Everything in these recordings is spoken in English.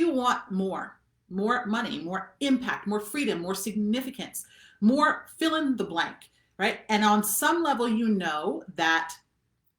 you want more money, more impact, more freedom, more significance, more fill in the blank, right? And on some level, you know that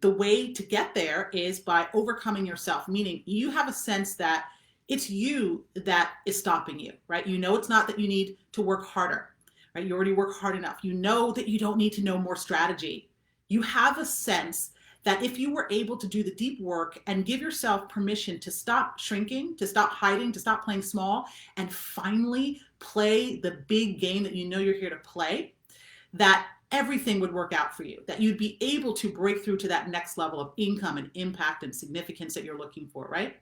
the way to get there is by overcoming yourself, meaning you have a sense that it's you that is stopping you, right? You know it's not that you need to work harder, right? You already work hard enough. You know that you don't need to know more strategy. You have a sense that if you were able to do the deep work and give yourself permission to stop shrinking, to stop hiding, to stop playing small, and finally play the big game that you know you're here to play, that everything would work out for you, that you'd be able to break through to that next level of income and impact and significance that you're looking for, right?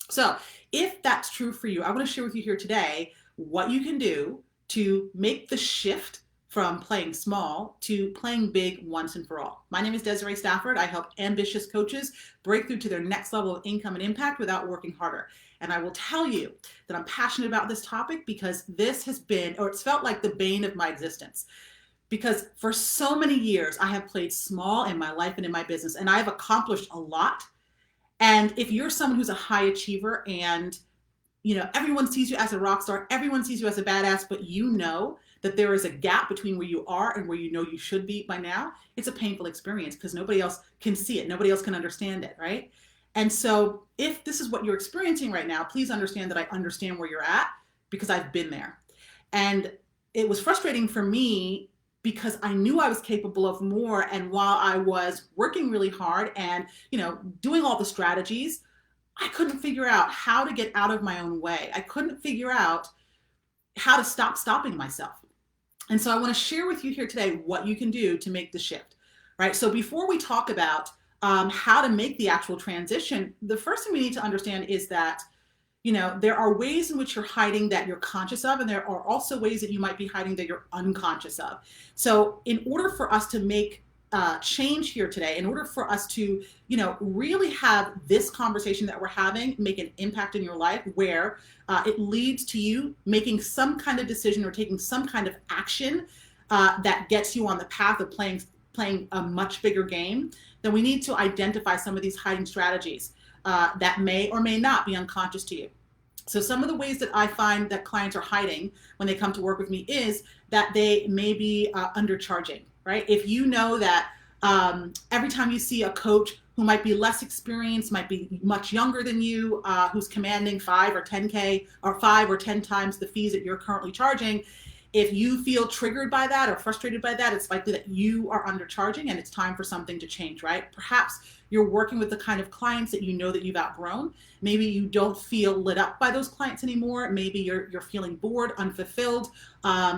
So if that's true for you, I want to share with you here today what you can do to make the shift from playing small to playing big once and for all. My name is Desiree Stafford. I help ambitious coaches break through to their next level of income and impact without working harder. And I will tell you that I'm passionate about this topic because this has been, or it's felt like the bane of my existence. Because for so many years, I have played small in my life and in my business, and I've accomplished a lot. And if you're someone who's a high achiever and everyone sees you as a rock star, everyone sees you as a badass, but you know that there is a gap between where you are and where you know you should be by now, it's a painful experience because nobody else can see it. Nobody else can understand it, right? And so if this is what you're experiencing right now, please understand that I understand where you're at because I've been there. And it was frustrating for me because I knew I was capable of more. And while I was working really hard and, doing all the strategies, I couldn't figure out how to get out of my own way. I couldn't figure out how to stop stopping myself. And so I want to share with you here today what you can do to make the shift, right? So before we talk about how to make the actual transition, the first thing we need to understand is that there are ways in which you're hiding that you're conscious of, and there are also ways that you might be hiding that you're unconscious of. So in order for us to make change here today, in order for us to, really have this conversation that we're having, make an impact in your life where it leads to you making some kind of decision or taking some kind of action that gets you on the path of playing a much bigger game, then we need to identify some of these hiding strategies that may or may not be unconscious to you. So some of the ways that I find that clients are hiding when they come to work with me is that they may be undercharging, right? If you know that every time you see a coach who might be less experienced, might be much younger than you, who's commanding 5 or 10K or 5 or 10 times the fees that you're currently charging, if you feel triggered by that or frustrated by that, it's likely that you are undercharging and it's time for something to change, right? Perhaps you're working with the kind of clients that you know that you've outgrown. Maybe you don't feel lit up by those clients anymore. Maybe you're feeling bored, unfulfilled.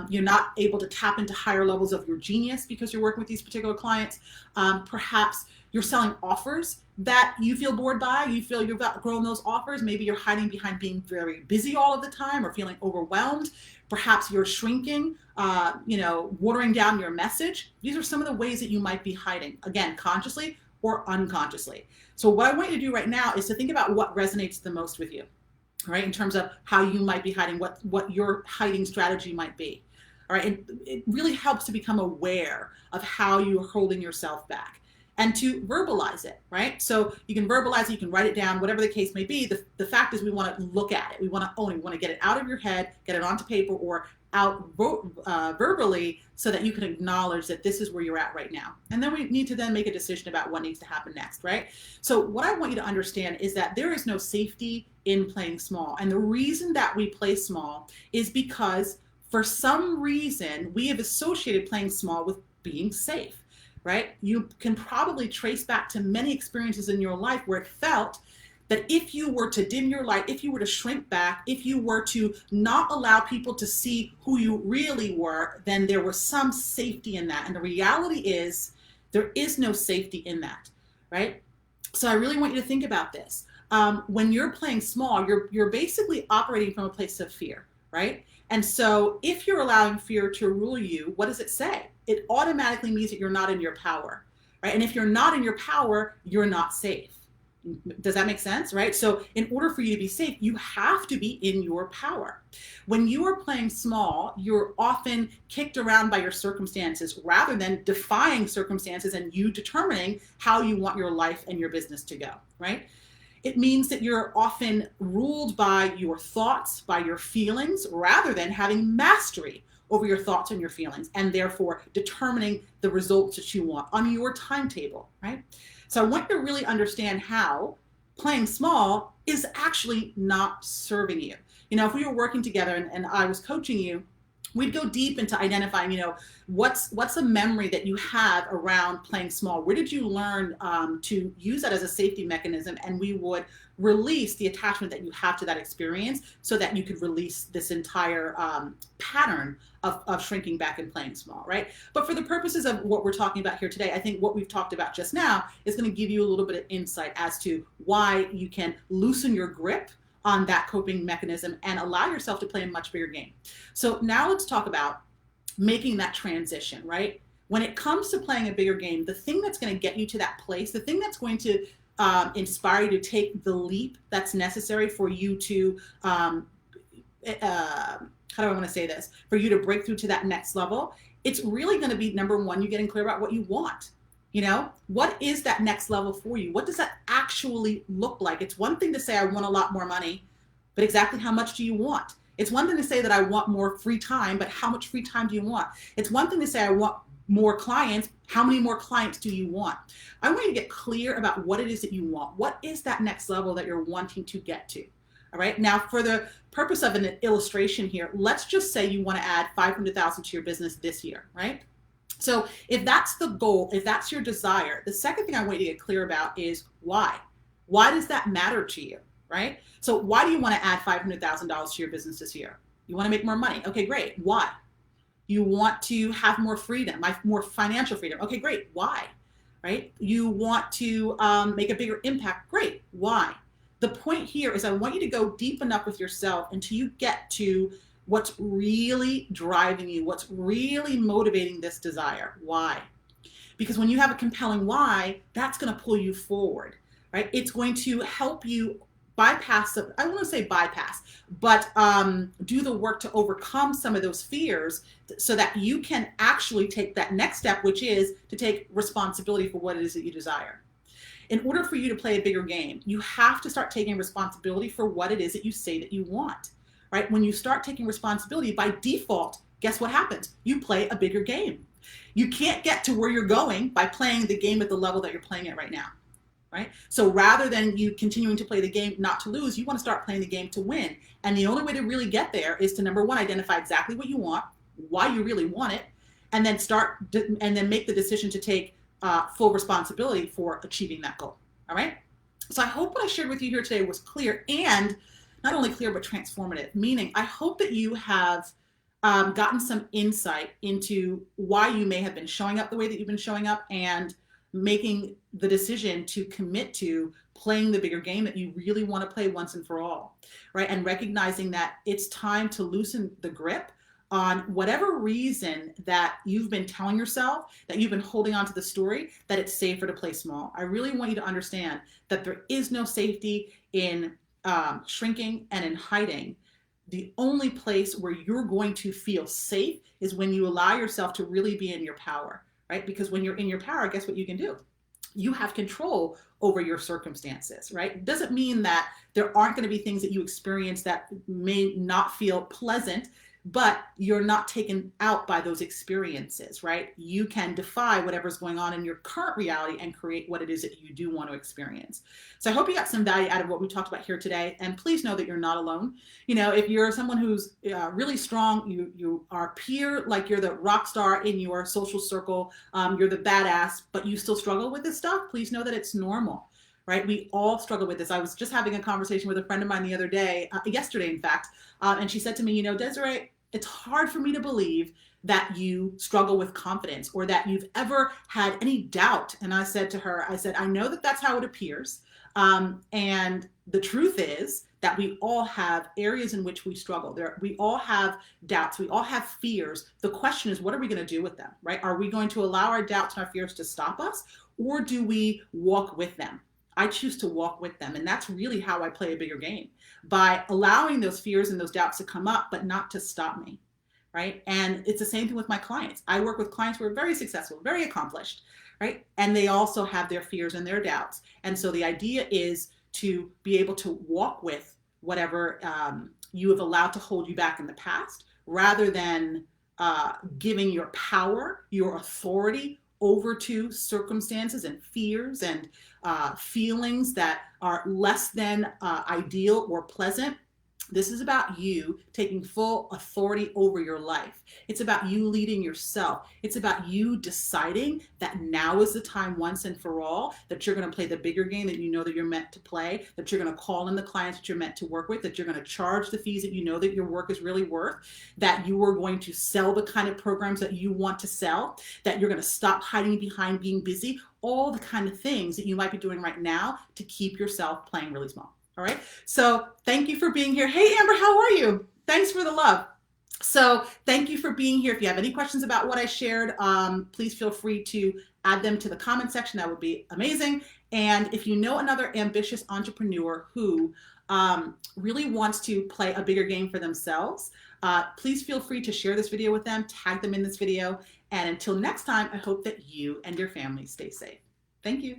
You're not able to tap into higher levels of your genius because you're working with these particular clients. Perhaps you're selling offers that you feel bored by. You feel you've outgrown those offers. Maybe you're hiding behind being very busy all of the time or feeling overwhelmed. Perhaps you're shrinking, watering down your message. These are some of the ways that you might be hiding, again, consciously or unconsciously. So what I want you to do right now is to think about what resonates the most with you, right? In terms of how you might be hiding, what your hiding strategy might be, all right? And it really helps to become aware of how you're holding yourself back and to verbalize it, right? So you can verbalize it, you can write it down, whatever the case may be. The fact is we want to look at it. We want to own it. We want to get it out of your head, get it onto paper or out verbally so that you can acknowledge that this is where you're at right now. And then we need to then make a decision about what needs to happen next, right? So what I want you to understand is that there is no safety in playing small. And the reason that we play small is because for some reason we have associated playing small with being safe. Right? You can probably trace back to many experiences in your life where it felt that if you were to dim your light, if you were to shrink back, if you were to not allow people to see who you really were, then there was some safety in that. And the reality is there is no safety in that, right? So I really want you to think about this. When you're playing small, you're basically operating from a place of fear, right? And so if you're allowing fear to rule you, what does it say? It automatically means that you're not in your power, right? And if you're not in your power, you're not safe. Does that make sense, right? So in order for you to be safe, you have to be in your power. When you are playing small, you're often kicked around by your circumstances rather than defying circumstances and you determining how you want your life and your business to go, right? It means that you're often ruled by your thoughts, by your feelings, rather than having mastery over your thoughts and your feelings, and therefore determining the results that you want on your timetable, right? So I want you to really understand how playing small is actually not serving you. If we were working together and I was coaching you, we'd go deep into identifying, what's a memory that you have around playing small? Where did you learn to use that as a safety mechanism? And we would release the attachment that you have to that experience so that you could release this entire pattern of shrinking back and playing small, right? But for the purposes of what we're talking about here today, I think what we've talked about just now is going to give you a little bit of insight as to why you can loosen your grip on that coping mechanism and allow yourself to play a much bigger game. So now let's talk about making that transition, right? When it comes to playing a bigger game, the thing that's going to get you to that place, the thing that's going to inspire you to take the leap that's necessary for you to, how do I want to say this? For you to break through to that next level, it's really going to be, number one, you getting clear about what you want. What is that next level for you? What does that actually look like? It's one thing to say, I want a lot more money, but exactly how much do you want? It's one thing to say that I want more free time, but how much free time do you want? It's one thing to say I want more clients. How many more clients do you want? I want you to get clear about what it is that you want. What is that next level that you're wanting to get to? All right. Now, for the purpose of an illustration here, let's just say you want to add 500,000 to your business this year, right? So if that's the goal, if that's your desire, the second thing I want you to get clear about is why. Why does that matter to you, right? So why do you want to add $500,000 to your business this year? You want to make more money. Okay, great. Why? You want to have more freedom, more financial freedom. Okay, great. Why? Right? You want to make a bigger impact. Great. Why? The point here is I want you to go deep enough with yourself until you get to what's really driving you, what's really motivating this desire. Why? Because when you have a compelling why, that's going to pull you forward, right? It's going to help you bypass, I want to say bypass, but do the work to overcome some of those fears so that you can actually take that next step, which is to take responsibility for what it is that you desire. In order for you to play a bigger game, you have to start taking responsibility for what it is that you say that you want. Right? When you start taking responsibility, by default, guess what happens? You play a bigger game. You can't get to where you're going by playing the game at the level that you're playing it right now, right? So rather than you continuing to play the game not to lose, you want to start playing the game to win. And the only way to really get there is to, number one, identify exactly what you want, why you really want it, and then make the decision to take full responsibility for achieving that goal. All right? So I hope what I shared with you here today was clear, and not only clear, but transformative, meaning I hope that you have gotten some insight into why you may have been showing up the way that you've been showing up and making the decision to commit to playing the bigger game that you really want to play once and for all, right? And recognizing that it's time to loosen the grip on whatever reason that you've been telling yourself, that you've been holding on to the story, that it's safer to play small. I really want you to understand that there is no safety in shrinking and in hiding. The only place where you're going to feel safe is when you allow yourself to really be in your power, right? Because when you're in your power, guess what you can do? You have control over your circumstances, right? It doesn't mean that there aren't going to be things that you experience that may not feel pleasant, but you're not taken out by those experiences, right? You can defy whatever's going on in your current reality and create what it is that you do want to experience. So I hope you got some value out of what we talked about here today. And please know that you're not alone. If you're someone who's really strong, you are peer, like you're the rock star in your social circle, you're the badass, but you still struggle with this stuff, please know that it's normal. Right? We all struggle with this. I was just having a conversation with a friend of mine the other day, yesterday, in fact, and she said to me, Desiree, it's hard for me to believe that you struggle with confidence or that you've ever had any doubt. And I said to her, I know that that's how it appears. And the truth is that we all have areas in which we struggle. We all have doubts. We all have fears. The question is, what are we going to do with them, right? Are we going to allow our doubts and our fears to stop us, or do we walk with them? I choose to walk with them. And that's really how I play a bigger game, by allowing those fears and those doubts to come up, but not to stop me, right? And it's the same thing with my clients. I work with clients who are very successful, very accomplished, right? And they also have their fears and their doubts. And so the idea is to be able to walk with whatever you have allowed to hold you back in the past, rather than giving your power, your authority over to circumstances and fears and feelings that are less than ideal or pleasant. This is about you taking full authority over your life. It's about you leading yourself. It's about you deciding that now is the time, once and for all, that you're going to play the bigger game that you know that you're meant to play, that you're going to call in the clients that you're meant to work with, that you're going to charge the fees that you know that your work is really worth, that you are going to sell the kind of programs that you want to sell, that you're going to stop hiding behind being busy, all the kind of things that you might be doing right now to keep yourself playing really small. All right. So thank you for being here. Hey, Amber, how are you? Thanks for the love. So thank you for being here. If you have any questions about what I shared, please feel free to add them to the comment section. That would be amazing. And if you know another ambitious entrepreneur who really wants to play a bigger game for themselves, please feel free to share this video with them, tag them in this video. And until next time, I hope that you and your family stay safe. Thank you.